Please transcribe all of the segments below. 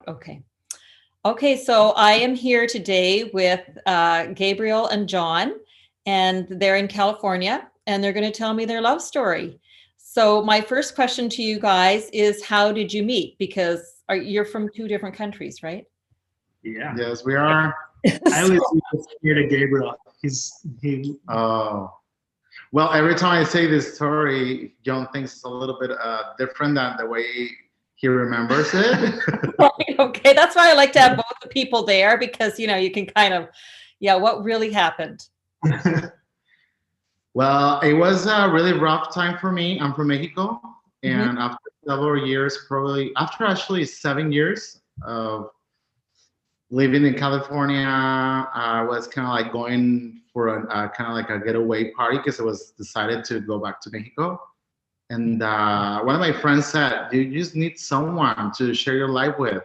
Okay. Okay, so I am here today with Gabriel and John, and they're in California, and they're going to tell me their love story. So my first question to you guys is, how did you meet? Because you're from two different countries, right? Yeah. Yes, we are. I always scared of Gabriel. He. Oh, well, every time I say this story, John thinks it's a little bit different than the way he remembers it. Right, okay, that's why I like to have both the people there, because you can kind of, yeah, what really happened. Well, it was a really rough time for me. I'm from Mexico, Mhm. and after several years, probably after actually 7 years of living in California, I was kind of like going for a kind of like a getaway party because I was decided to go back to Mexico. And one of my friends said, "You just need someone to share your life with."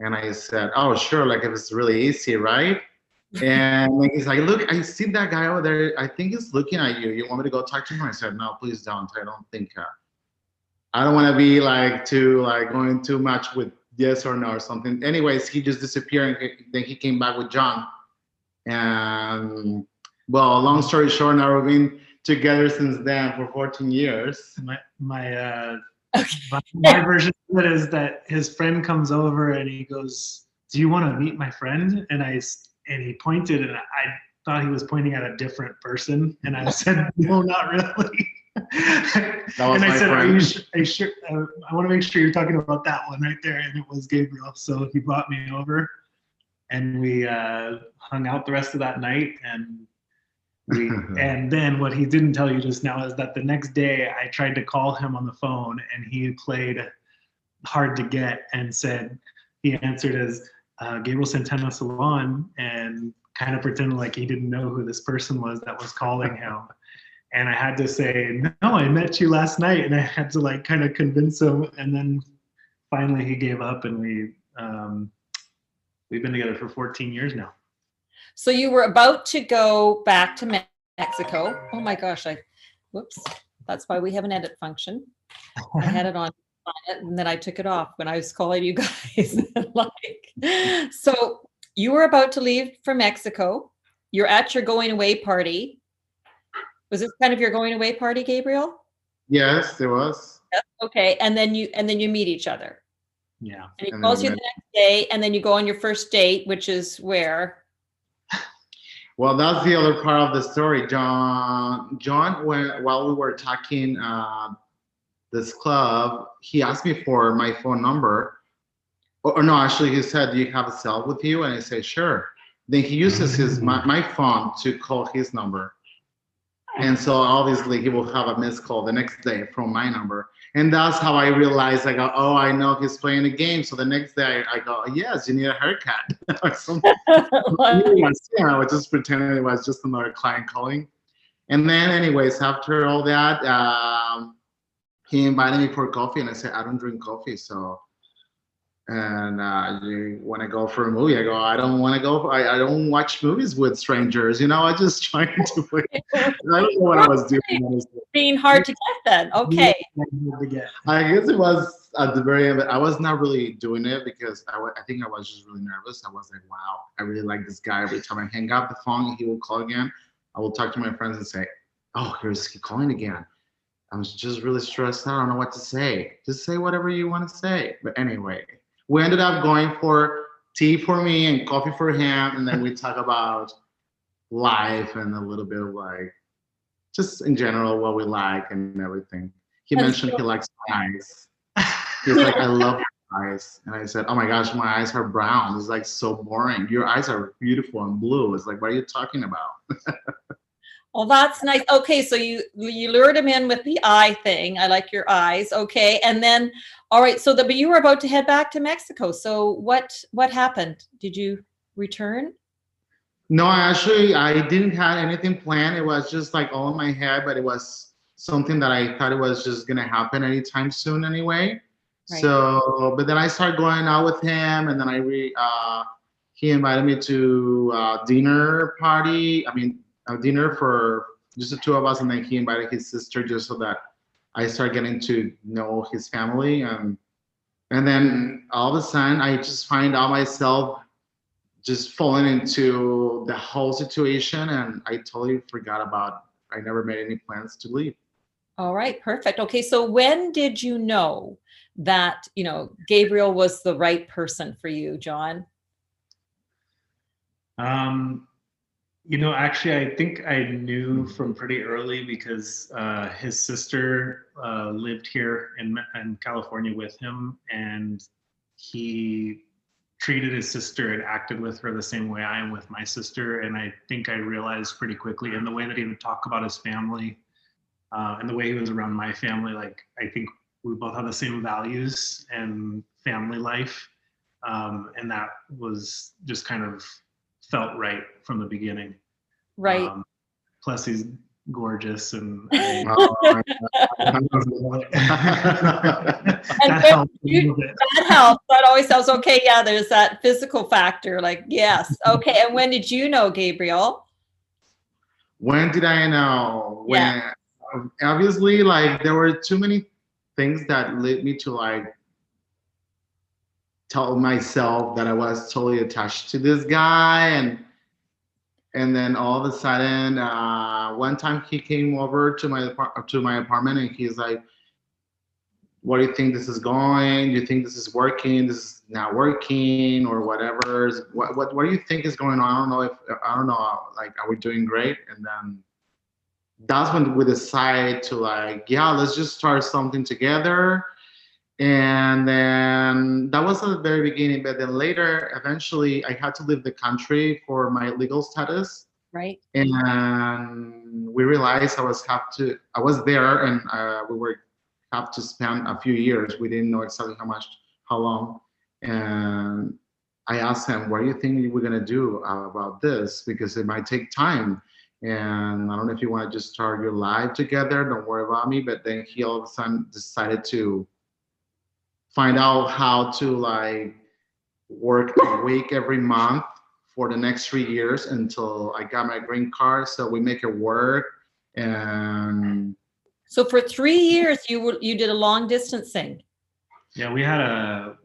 And I said, "Oh, sure. Like if it's really easy, right?" And like, he's like, "Look, I see that guy over there. I think he's looking at you. You want me to go talk to him?" I said, "No, please don't. I don't think. I don't want to be like too like going too much with yes or no or something." Anyways, he just disappeared. And then he came back with John. And well, long story short, now we've been together since then for 14 years. My version of it is that his friend comes over and he goes, "Do you want to meet my friend?" And he pointed, and I thought he was pointing at a different person, and I said, "No, not really." And I said, friend. Are you sure? I want to make sure you're talking about that one right there." And it was Gabriel. So he brought me over, and we hung out the rest of that night. And then what he didn't tell you just now is that the next day I tried to call him on the phone, and he played hard to get and said he answered as Gabriel Santana Salon, and kind of pretended like he didn't know who this person was that was calling him. And I had to say, "No, I met you last night," and I had to like kind of convince him. And then finally he gave up, and we've been together for 14 years now. So you were about to go back to Mexico. Oh my gosh, whoops. That's why we have an edit function. I had it on it, and then I took it off when I was calling you guys. So you were about to leave for Mexico. You're at your going away party. Was this kind of your going away party, Gabriel? Yes, there was. Yes. Okay, and then you meet each other. Yeah. And he calls you the next day, and then you go on your first date, which is where? Well, that's the other part of the story. John, while we were talking this club, he asked me for my phone number. Or no, actually, he said, "Do you have a cell with you?" And I said, "Sure." Then he uses my phone to call his number. And so obviously he will have a missed call the next day from my number. And that's how I realized, I go, "Oh, I know he's playing a game." So the next day I go, "Yes, you need a haircut." Or something. Yeah, I was just pretending it was just another client calling. And then anyways, after all that, he invited me for coffee, and I said, "I don't drink coffee, so and you want to go for a movie?" I go, "I don't want to go. I don't watch movies with strangers. I just trying to play." I don't know what I was doing. Honestly. Being hard to get then. Okay. I guess it was at the very end, but I was not really doing it because I think I was just really nervous. I was like, "Wow, I really like this guy." Every time I hang up the phone, he will call again. I will talk to my friends and say, "Oh, here's he calling again." I was just really stressed out. I don't know what to say. Just say whatever you want to say. But anyway, we ended up going for tea for me and coffee for him, and then we talk about life and a little bit of like just in general what we like and everything. He mentioned he likes my eyes. He's like, "I love your eyes." And I said, "Oh my gosh, my eyes are brown." It's like so boring. "Your eyes are beautiful and blue." It's like, "What are you talking about?" Well, that's nice. Okay, so you lured him in with the eye thing. I like your eyes. Okay, and then all right. So but you were about to head back to Mexico. So what happened? Did you return? No, actually, I didn't have anything planned. It was just like all in my head, but it was something that I thought it was just gonna happen anytime soon anyway. Right. So, but then I started going out with him, and then he invited me to a dinner party. I mean, a dinner for just the two of us, and then he invited his sister just so that I started getting to know his family. And And then all of a sudden, I just find out myself just falling into the whole situation, and I totally forgot about. I never made any plans to leave. All right, perfect. Okay, so when did you know that, Gabriel was the right person for you, John? Um, actually, I think I knew from pretty early because his sister lived here in California with him, and he treated his sister and acted with her the same way I am with my sister. And I think I realized pretty quickly in the way that he would talk about his family and the way he was around my family, like I think we both have the same values and family life. And that was just kind of felt right from the beginning. Right. Plus he's gorgeous and And that helped a little bit. that helps. That always sounds okay. Yeah, there's that physical factor. Like, yes. Okay. And when did you know, Gabriel? When did I know? When obviously, like, there were too many things that led me to like tell myself that I was totally attached to this guy, and then all of a sudden, one time he came over to my apartment, and he's like, "What do you think this is going? Do you think this is working? This is not working, or whatever? What do you think is going on? I don't know. Like, are we doing great?" And then that's when we decide to like, yeah, let's just start something together. And then that was at the very beginning, but then later, eventually, I had to leave the country for my legal status. Right. And we realized I was there, and we were have to spend a few years. We didn't know exactly how long. And I asked him, "What do you think we're gonna do about this? Because it might take time. And I don't know if you want to just start your life together. Don't worry about me." But then he all of a sudden decided to find out how to like work a week every month for the next 3 years until I got my green card. So we make it work. And so for 3 years, you did a long distance thing. Yeah, we had a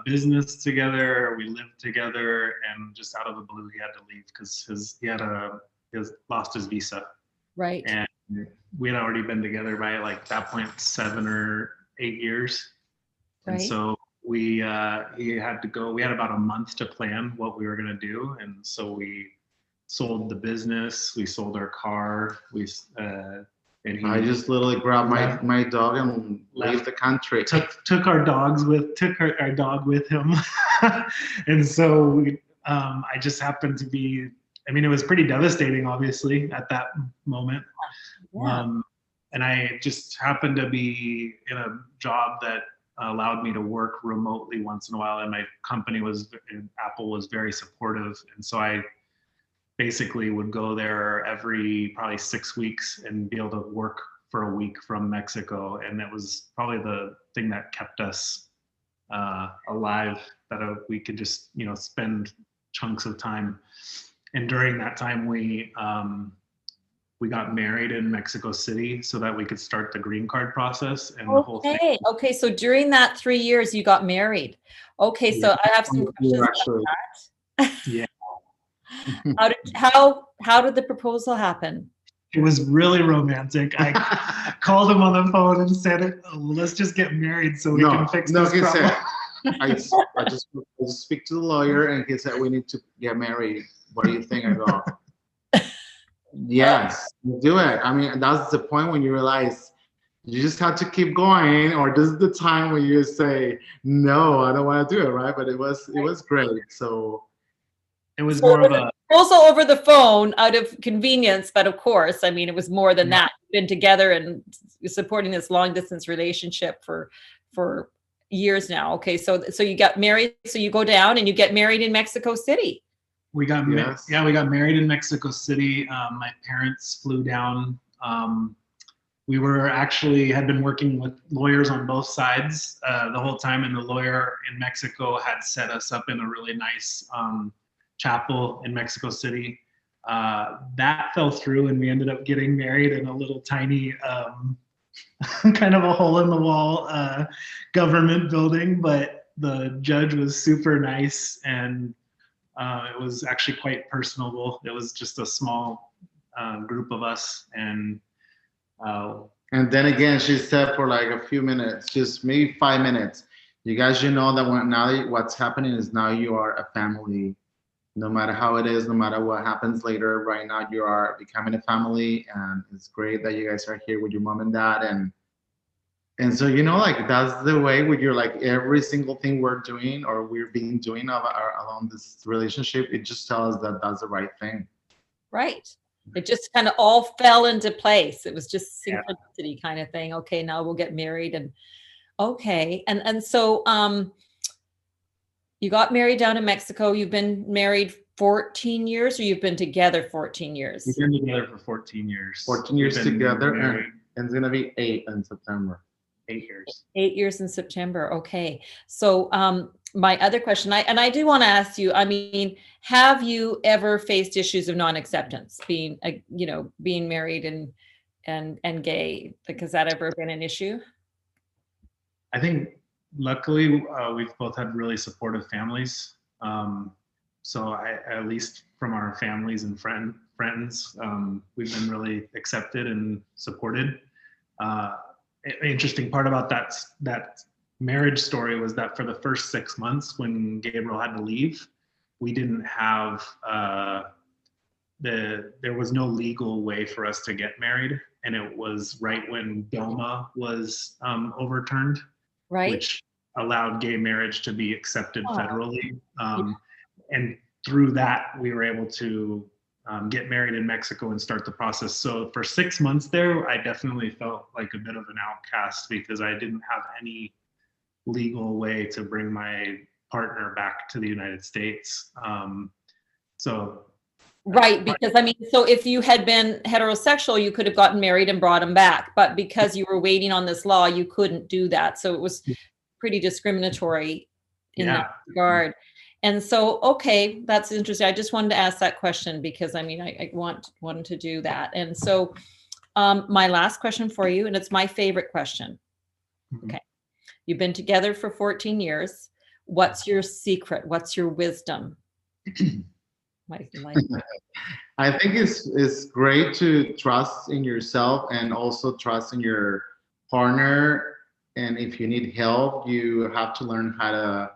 business together. We lived together, and just out of the blue, he had to leave because he lost his visa. Right. And we had already been together by like that point 7 or 8 years. Right. And so he had to go. We had about a month to plan what we were going to do, and so we sold the business. We sold our car. I just literally grabbed my dog and left the country. Took our dog with him, and so I just happened to be. I mean, it was pretty devastating, obviously, at that moment. Yeah. And I just happened to be in a job that allowed me to work remotely once in a while, and my company Apple was very supportive, and so I basically would go there every probably 6 weeks and be able to work for a week from Mexico. And that was probably the thing that kept us alive, that we could just, spend chunks of time. And during that time, we got married in Mexico City so that we could start the green card process and the whole thing. Okay. So during that 3 years, you got married. Okay. So I have some questions about that. Yeah. How did the proposal happen? It was really romantic. I called him on the phone and said, "Let's just get married so we can fix this problem." I just speak to the lawyer, and he said, "We need to get married. What do you think?" I go, "Yes, do it." I mean, that's the point when you realize you just have to keep going, or this is the time when you say, "No, I don't want to do it," right? But it was great. So it was more of a proposal over the phone out of convenience, but of course, I mean, it was more than that. You've been together and supporting this long distance relationship for years now. Okay, so you got married. So you go down and you get married in Mexico City. We got married. Yeah, we got married in Mexico City. My parents flew down. We had been working with lawyers on both sides the whole time, and the lawyer in Mexico had set us up in a really nice chapel in Mexico City. That fell through, and we ended up getting married in a little tiny kind of a hole in the wall government building, but the judge was super nice, and it was actually quite personable. It was just a small group of us, and And then again, she said for like a few minutes, just maybe 5 minutes. You guys, you know that what's happening is now you are a family. No matter how it is, no matter what happens later, right now you are becoming a family, and it's great that you guys are here with your mom and dad, and so like that's the way with your like every single thing we're doing or we're being doing along this relationship. It just tells us that that's the right thing. Right. It just kind of all fell into place. It was just Yeah. synchronicity kind of thing. Okay, now we'll get married, and okay. And so you got married down in Mexico. You've been married 14 years, or you've been together 14 years? We've been together for 14 years. 14 years We've been together, married and it's gonna be 8 in September. 8 years. 8 years in September. Okay. So my other question, I do want to ask you, I mean, have you ever faced issues of non-acceptance, being being married and gay? Like, has that ever been an issue? I think luckily we've both had really supportive families. So at least from our families and friends, we've been really accepted and supported. Interesting part about that marriage story was that for the first 6 months when Gabriel had to leave, we didn't have there was no legal way for us to get married, and it was right when DOMA was overturned, Right. which allowed gay marriage to be accepted Oh. federally. And through that, we were able to get married in Mexico and start the process. So for 6 months there, I definitely felt like a bit of an outcast because I didn't have any legal way to bring my partner back to the United States. Right, because I mean, so if you had been heterosexual, you could have gotten married and brought him back, but because you were waiting on this law, you couldn't do that. So it was pretty discriminatory in that regard. And so, okay, that's interesting. I just wanted to ask that question because I mean, I wanted to do that. And so my last question for you, and it's my favorite question. Okay. You've been together for 14 years. What's your secret? What's your wisdom? I think it's great to trust in yourself and also trust in your partner. And if you need help, you have to learn how to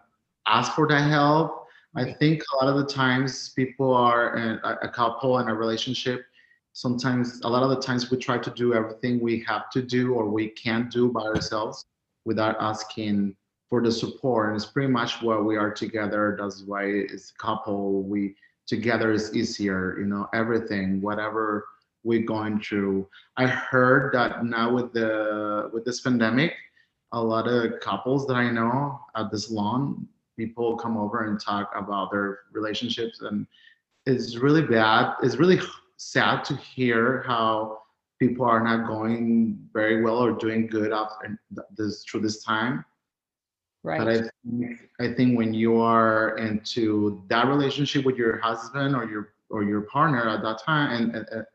ask for that help. I think a lot of the times people are a couple in a relationship. Sometimes, a lot of the times we try to do everything we have to do or we can't do by ourselves without asking for the support. And it's pretty much what we are together. That's why it's a couple. Together is easier, everything, whatever we're going through. I heard that now with this pandemic, a lot of couples that I know at the salon, people come over and talk about their relationships, and it's really bad. It's really sad to hear how people are not going very well or doing good after through this time. Right. But I think when you are into that relationship with your husband or your partner at that time, and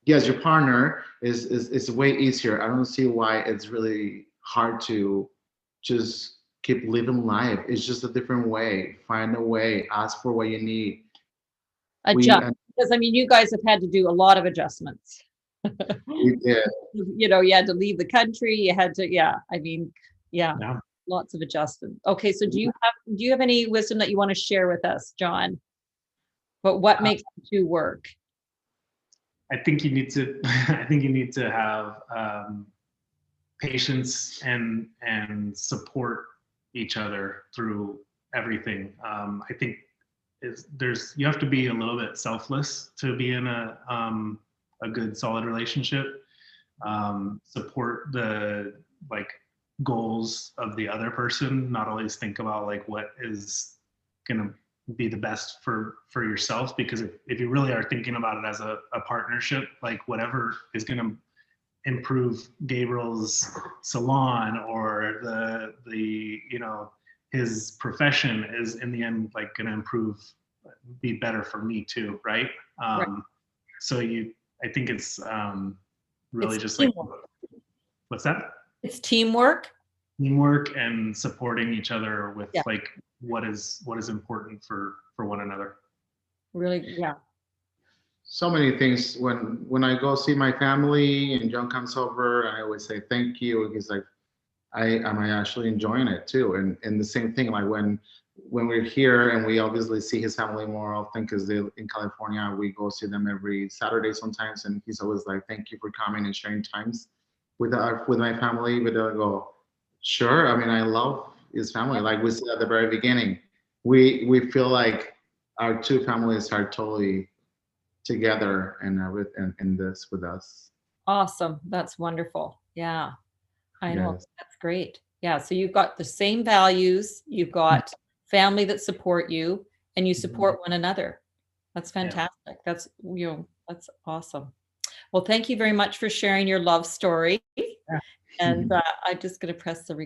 yes, your partner is way easier. I don't see why it's really hard to just keep living life. It's just a different way. Find a way. Ask for what you need. Adjust, because I mean, you guys have had to do a lot of adjustments. We did. You had to leave the country. You had to, lots of adjustments. Okay, so do you have any wisdom that you want to share with us, John? But what makes the two work? I think you need to have patience and support each other through everything. I think you have to be a little bit selfless to be in a good solid relationship. Support the goals of the other person, not always think about what is gonna be the best for yourself, because if you really are thinking about it as a partnership, whatever is gonna improve Gabriel's salon or the his profession is in the end gonna be better for me too, right? Right. So I think it's really it's just teamwork. What's that? It's teamwork. Teamwork and supporting each other with Yeah. like what is important for one another. Really, yeah. So many things. When I go see my family and John comes over, I always say thank you. He's like, am I actually enjoying it too? And the same thing, like when we're here and we obviously see his family more often because they're in California, we go see them every Saturday sometimes, and he's always like, thank you for coming and sharing times with my family. But I go, sure. I mean, I love his family. Like we said at the very beginning, we feel like our two families are totally together and in this with us. Awesome. That's wonderful. Yeah. I know. Yes. That's great. Yeah. So you've got the same values, you've got family that support you, and you support one another. That's fantastic. That's, that's awesome. Well, thank you very much for sharing your love story. And I'm just going to press the